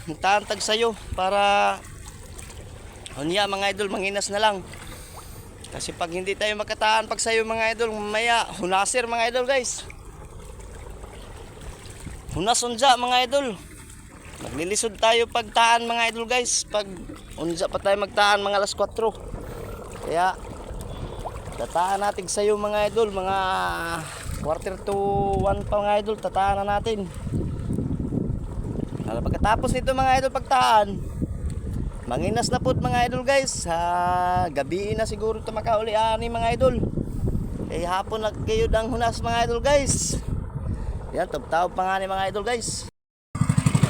Nagtaantag sayo para unya mga idol, manginas na lang. Kasi pag hindi tayo makataan pag sayo mga idol, mamaya hunasir mga idol guys. Hunas unja mga idol. Maglilisod tayo pagtaan mga idol guys. Pag unja pa tayo magtaan mga alas 4. Kaya tataan natin sayo mga idol, mga quarter to 1 pa mga idol, tataan na natin. Pagkatapos nito mga idol pagtaan, manginas na po mga idol guys. Gabi na siguro ito makaulian mga idol. Hapon na kayo ang hunas mga idol guys. Yan, tawag pa nga ni mga idol guys.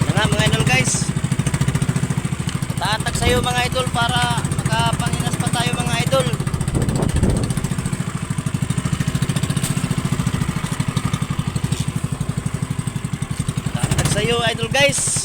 Yan na mga idol guys. Tatatag sa'yo mga idol para makapanginas pa tayo mga idol. Tatatag sa'yo idol guys.